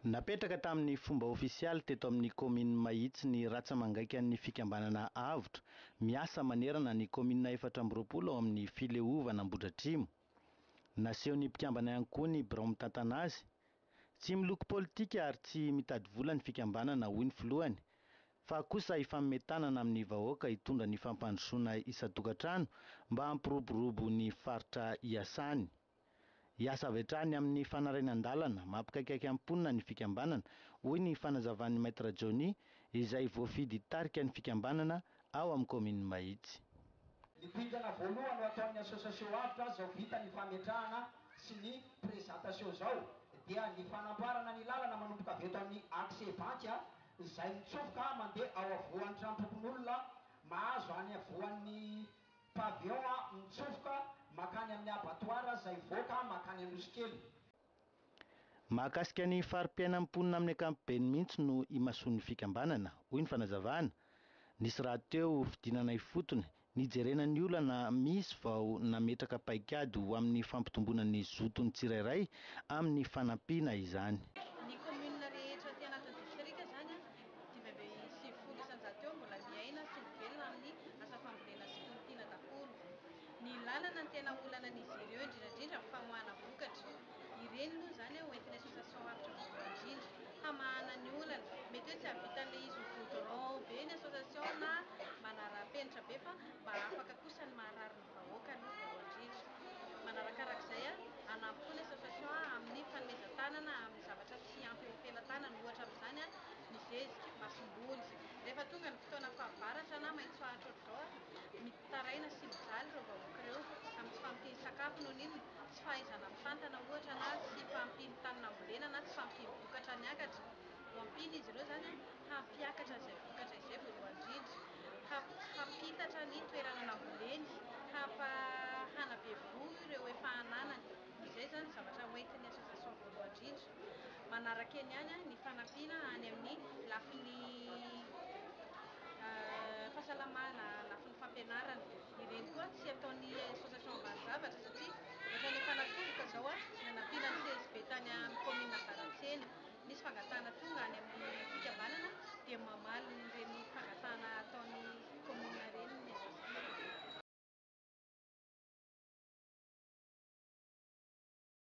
Napetraka tamin'ny fomba ofisialy teto amin'ny commune Mahitsy ny ratsa-mangaika ny fikambanana avotra, miasa manerana ny commune 420 ao amin'ny fileovana Ambohidratrimo. Naseho ny mpikambana ihany koa ny birao mitantana azy. Tsy miloko politika ary tsy mitady vola ny fikambanana hoy ny filohany, fa kosa ifammetanana amin'ny vahoaka hitondra ny fampandrosoana isan-tokantrano mba hampiroborobo ny faritra iasany. Iasa avy hatrany amin'ny fanarinan-dalana mampikaikaiky am-ponina ny fikambanana, hoy ny fanazavan'ny Maître Johnny izay voafidy tarika ny fikambanana ao amin'ny commune Mahitsy. Ny bidana voalohany ho ataon'ny association avotra zao vita ny fametrahana sy ny présentation zao dia ny fanamboarana ny lalana manomboka avy eto amin'ny accès banky izay mitsofoka mandeha ao avoan'ny trano tompon'olona mahazo any avoan'ny pavillon mitsofoka makany amin'ny abattoir izay voaka makany amin'ny Roskely. Mahakasika ny fari-piainam-ponina amin'ny ankapobeny mihitsy no imasoan'ny fikambanana, hoy ny fanazavana. Nisy raha teo fidinana ifotony, nijerena ny olana misy vao nametraka paikady ho amin'ny fampitomboana zoton'ny tsirairay amin'ny fanampiana izany. Ny commune rehetra ty anatin'ny distrika zany dia sy folo isan-jato eo mbola miaina sy mivelona amin'ny asa fambolena sy fontiana daholo. Ny lalana ny tena olanan'izy ireo indrindra amin'ny famoahana vokatra. Ireny moa zany hoentin'ny association avotra voalohany indrindra hamahana ny olana, mety hoe tsy havitan'ilay izy goudron be ny association na manara-penitra be fa mba afaka kosa ny maharary ny vahoaka aloha voalohany indrindra. Manarakarak'izay hanampy koa ny association amin'ny fanomezan-tanana amin'ny zavatra tsy ampy eo am-pelantanana, ohatra amin'izany ny zezika, masom-boly. Rehefa tonga ny fotoana fahavaratra na maitsoahatra ohatr'izao mitaraina sy mijaly ireo vahoaka ireo amin'ny tsy fampiny sakafo noho n'inona tsy fahaizana mitantana ohatra na tsy fampiny tanina ambolena na tsy fampiny vokatra niakatra. Ampiny izy ireo zany hampiakatra izay vokatra izay voalohany indrindra, hampitatra ny toerana namboleny, hanabevoa ireo efa ananany. Izay zany zavatra hoentin'ny association voalohany indrindra. Manaraka eny ihany ny fanampiana any amin'ny lafin'ny fahasalamana, lafin'ny fampianarana. Ireny koa tsy ataon'ny association vahan-javatra satria ohatra ny efa natomboka zao ny hanampiana ny CSB tany amin'ny commune Ambaratsena